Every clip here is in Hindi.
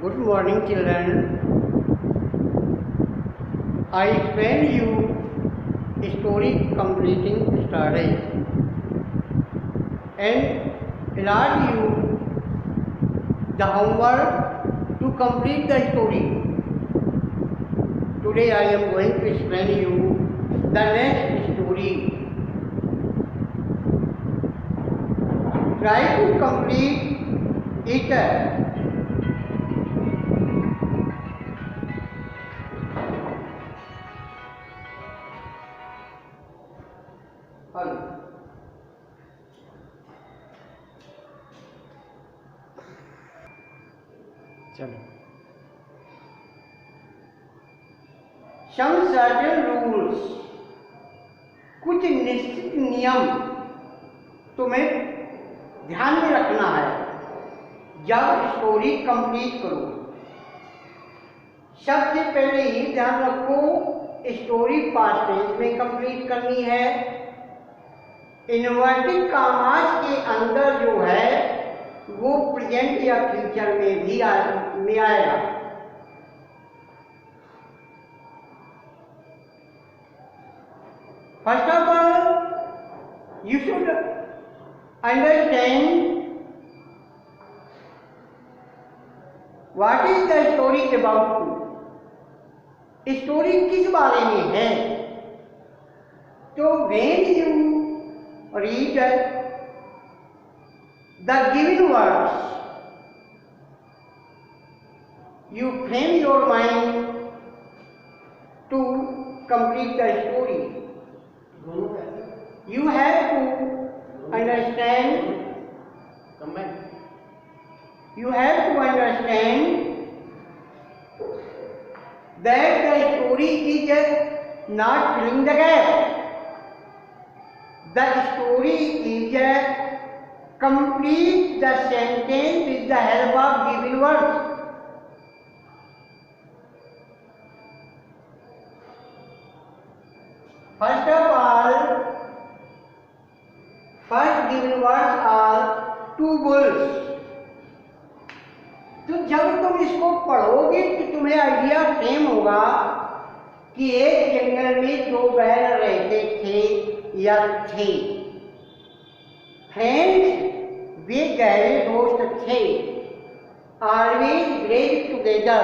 Good morning, children. I explain you story completing story and allowed you the homework to complete the story. Today I am going to explain you the next story. Try to complete it. चलो some certain rules, कुछ निश्चित नियम तुम्हें ध्यान में रखना है जब स्टोरी कंप्लीट करो। सबसे पहले ही ध्यान रखो, स्टोरी पास्ट टेंस में कंप्लीट करनी है। इन्वर्टेड कॉमास के अंदर जो है वो प्रेजेंट या फ्यूचर में भी आएगा। First of all you should understand what is the story about. Story किस बारे में है? तो when you read the given words, you frame your mind to complete the story. You have to understand, you have to understand that the story is not filling the gap. The story is complete the sentence with the help of given words. First of all, first given words are two bulls. तो जब तुम इसको पढ़ोगे तो तुम्हें आइडिया फ्रेम होगा कि एक जंगल में दो बैल रहते थे या थे। फ्रेंड्स, वे गहरे दोस्त थे। ऑलवेज ग्रेड टुगेदर,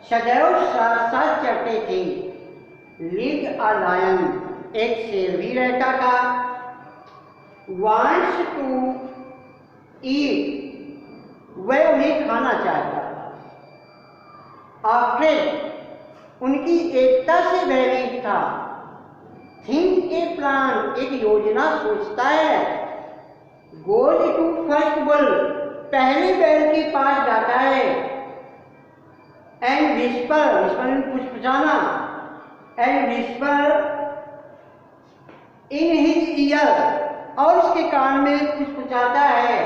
सदैव साथ साथ चलते थे। लिव अ लायन, एक शेर भी रहता था। वांट्स टू ईट, वह उन्हें खाना चाहता था। आफ्टर, उनकी एकता से भयभीत था। थिंक ए प्लान, एक योजना सोचता है। गोज टू फर्स्ट बुल, पहले बैल के पास जाता है। एंड विस्पर, विस्पर पुष्पचाना। And whisper in his ear, और उसके कान में पुष्पचाता है।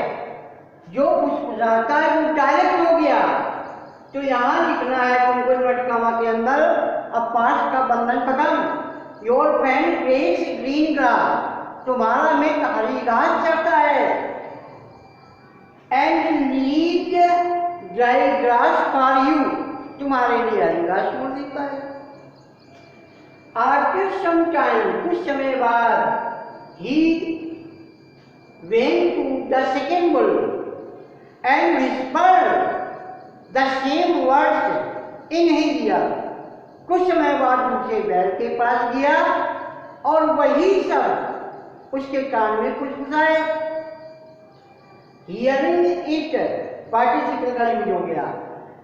जो पुष्पचाता है वो डायरेक्ट हो गया। तो यहाँ लिखना है तुमको मटकामा के अंदर, अब पास्ट का बंधन खत्म। Your friend place green grass, तुम्हारा मित्र हरी घास चढ़ता है। And leave dry grass for you, तुम्हारे लिए हरी घास छोड़ देता है। आफ्टर सम टाइम, कुछ समय बाद, he went to the second bull and whispered the same words in his ear. कुछ समय बाद दूसरे बैल के पास गया और वही सब उसके कान में फुसफुसाए। हियरिंग इट, पार्टिसिपल का यूज हो गया।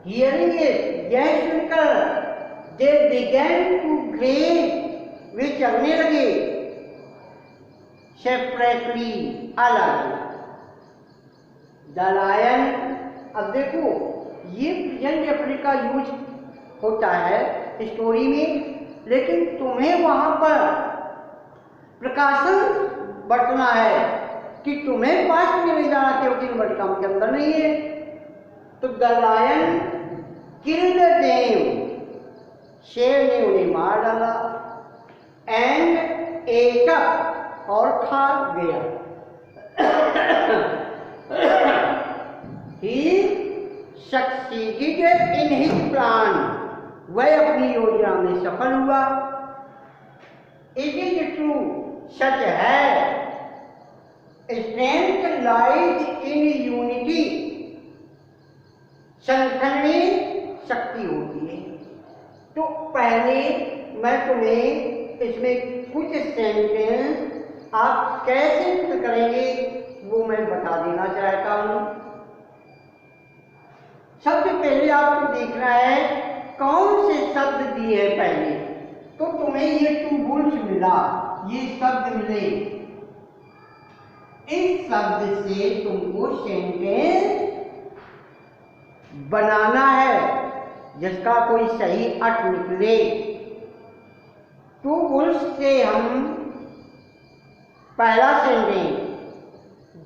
हियरिंग इट, यह सुनकर, दे बिगैन टू ग्रेव, वे चलने लगे। सेपरेटली, अलग। द लायन, अब देखो ये प्रेजेंट रेफरेंस का यूज होता है स्टोरी में, लेकिन तुम्हें वहां पर प्रकाशन बरतना है कि तुम्हें पास्ट में ले जाना, क्योंकि मटकाम के अंदर नहीं है। तो द लायन किल्ड देम, शेर ने उन्हें मार डाला। एंड एट अप, और खा गया। He succeeded in his plan, वह अपनी योजना में सफल हुआ। इट इज ट्रू, सच है, स्ट्रेंथ लाइज इन यूनिटी, संगठन में शक्ति होती है। तो पहले मैं तुम्हें इसमें कुछ सेंटेंस आप कैसे फिल करेंगे वो मैं बता देना चाहता हूं। सबसे पहले आपको देखना है कौन से शब्द दिए हैं पहले। तो तुम्हें ये टू बुल्स मिला, ये शब्द मिले, इस शब्द से तुमको सेंटेंस बनाना है जिसका कोई सही अर्थ निकले। टू बुल्स से हम पहला sentence,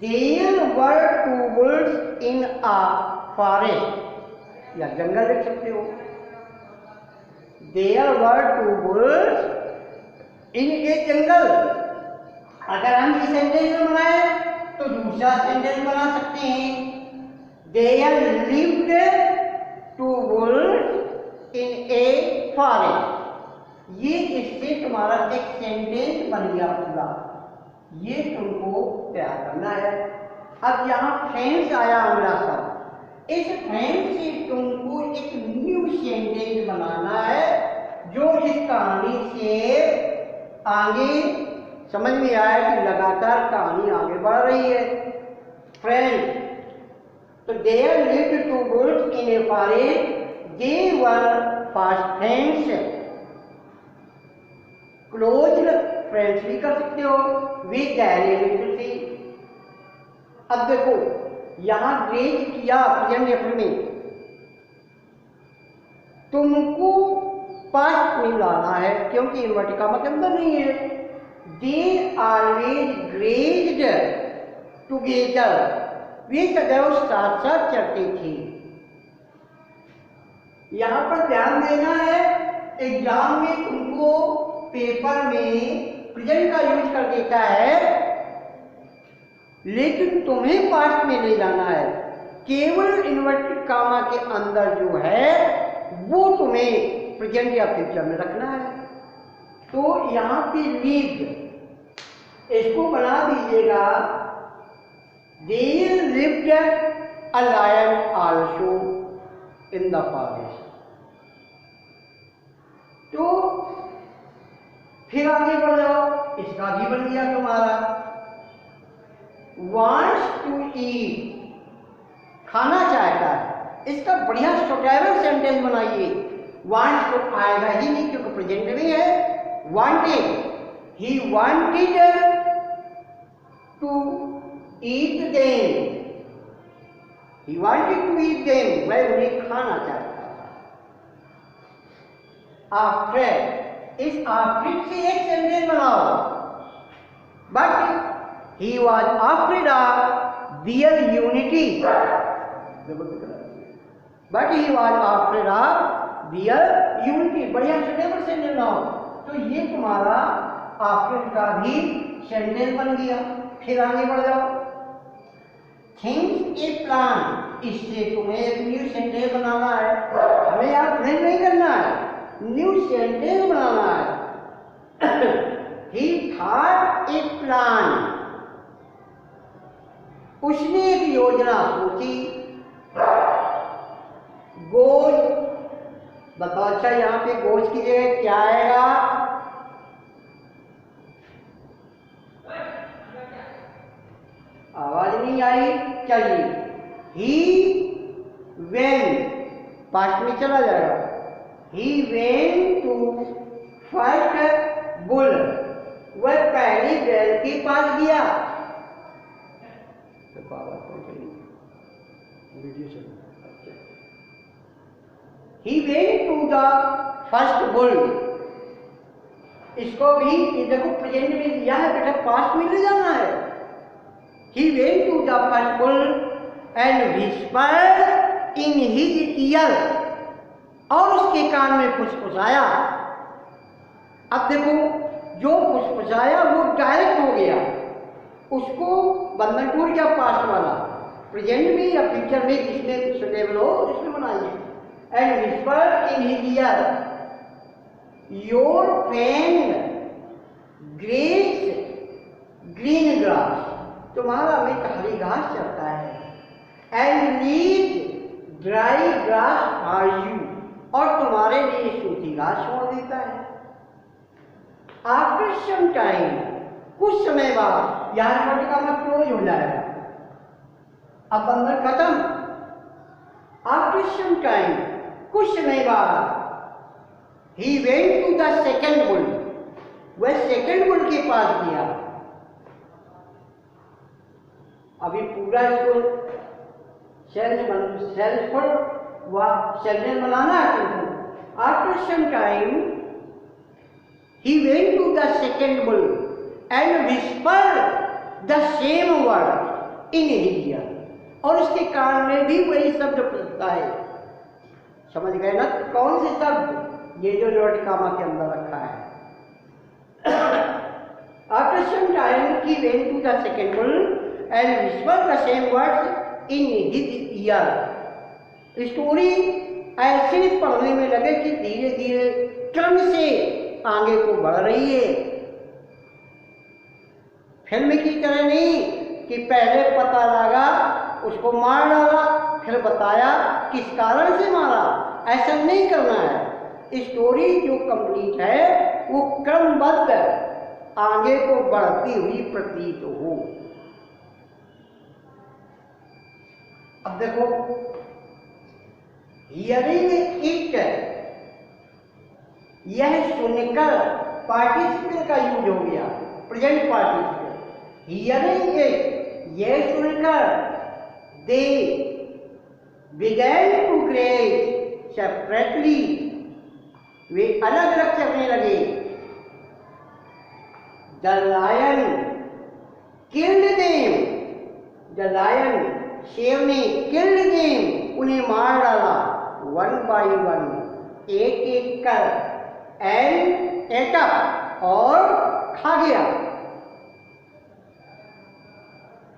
there were two bulls in a forest, या जंगल लिख सकते हो। There were two bulls in a jungle. अगर हम इस सेंटेंस में बनाए तो दूसरा सेंटेंस बना सकते हैं, there lived two bulls in a forest. ये इससे तुम्हारा एक सेंटेंस बन गया पूरा। ये तुमको तैयार करना है। अब यहाँ फ्रेंड्स आया हमारा शब्द, इस फ्रेंड्स से तुमको एक न्यू सेंटेंस बनाना है जो इस कहानी से आगे समझ में आया कि लगातार कहानी आगे बढ़ रही है। फ्रेंड, तो there lived two bulls in a forest, they were fast friends. Close friends भी कर सकते हो, विद गहरे मित्र से। अब देखो यहां रेज किया प्रेजेंट एफर्ट में, तुमको पास्ट में लाना है क्योंकि इन्वर्टेड कॉमा के अंदर नहीं है। दे ऑलवेज ग्रेज्ड टुगेदर, वे सदैव साथ साथ चलते थे। यहां पर ध्यान देना है, एग्जाम में तुमको पेपर में प्रेजेंट का यूज कर देता है लेकिन तुम्हें पास्ट में ले जाना है। केवल इन्वर्टेड कॉमा के अंदर जो है वो तुम्हें प्रेजेंट या फ्यूचर में रखना है। तो यहां पे लिव्ड, इसको बना दीजिएगा, there lived a lion also in the forest. तो फिर आगे बढ़ जाओ, इसका भी बन गया तुम्हारा, wants to eat, खाना चाहता है। इसका बढ़िया स्ट्रक्चरल सेंटेंस बनाइए। wants तो आएगा ही नहीं क्योंकि प्रेजेंट में है। wanted, he wanted to eat them, he wanted to eat them, वह उन्हें खाना चाहता था। afraid, इस आफ्रेड से एक सेंटेंस बनाओ, but he was afraid of their unity, but he was afraid of their unity। बढ़िया सुटेबल सेंटेंस बनाओ। तो ये तुम्हारा आफ्रेड का भी सेंटेंस बन गया। फिर आगे बढ़ जाओ, थिंग्स ए प्लान, इससे तुम्हें एक न्यू सेंटेंस बनाना है। हमें यार फ्रेंड नहीं करना है, न्यू सेंटेंस बनाना है। ही थॉट ए प्लान, उसने एक योजना सोची। गोज, बताओ अच्छा यहाँ पे गोज की जगह क्या आएगा? आवाज नहीं आई, चलिए। ही वेन, पास्ट में चला जाएगा। He went to first bull, वह पहले बैल के पास गया। He went to the first bull, इसको भी ये देखो प्रेजेंट में दिया है बेटा, पास्ट में ले जाना है। He went to the first bull and whispered in his ear, और उसके कान में फुसफुसाया। अब देखो जो फुसफुसाया वो डायरेक्ट हो गया, उसको बंधन टूट गया पास्ट वाला। प्रेजेंट में या फ्यूचर में जिसमें सुटेबल हो उसमें बनाइए। And whisper in his year your friend grace green grass, तुम्हारा मित्र हरी घास चलता है। And lead dry grass for you, और तुम्हारे लिए सूखी घास छोड़ देता है। आफ्टर सम टाइम, कुछ समय बाद, यहां वर्ड का मतलब क्लोज हो जाएगा, अब बंधन खत्म। आफ्टर सम टाइम, कुछ समय बाद, he went to the second bull, वह सेकंड बुल के पास गया। अभी पूरा इसको सेल्सफुल व सेल्फ बनाना है तुमको। After some time he went to the second bull and whisper the same word in his ear, और उसके कान में भी वही शब्द पूछता है। समझ गए ना कौन से शब्द? ये जो लॉर्ड कामा के अंदर रखा है। After some time he went to the second bull and whispered the same words in his ear. Story ऐसे पढ़ने में लगे कि धीरे धीरे क्रम से आगे को बढ़ रही है। फिल्म की तरह नहीं कि पहले पता लगा उसको मार डाला फिर बताया किस कारण से मारा, ऐसा नहीं करना है। स्टोरी जो कंप्लीट है वो क्रमबद्ध आगे को बढ़ती हुई प्रतीत हो। अब देखो, हियरिंग इट, यह सुनकर पार्टिसिपल का यूज हो गया, प्रेजेंट पार्टिसिपल। हियरिंग इट, यह सुनकर, they began to graze separately, वे अलग अलग चलने लगे। The lion killed them, the lion, शेर ने, किल्ड देम, उन्हें मार डाला। वन बाई वन, एक एक कर। एंड एट अप, और खा गया।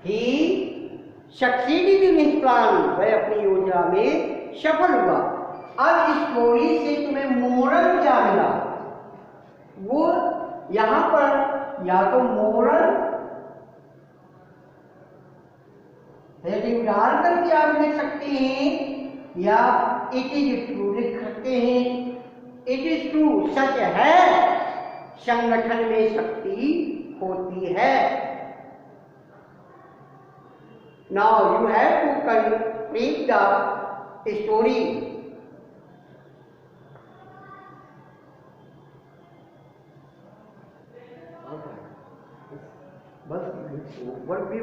ही सक्सीडेड इन हिज प्लान, वह अपनी योजना में सफल हुआ। अब स्टोरी से तुम्हें मोरल क्या मिला? वो यहां पर या तो मोरल हेडिंग डाल करके आप लिख सकते हैं, या इट इज ट्रू लिख सकते हैं। इट इज ट्रू, सच है, संगठन में शक्ति होती है। Now you have to complete the story. बस वर्क भी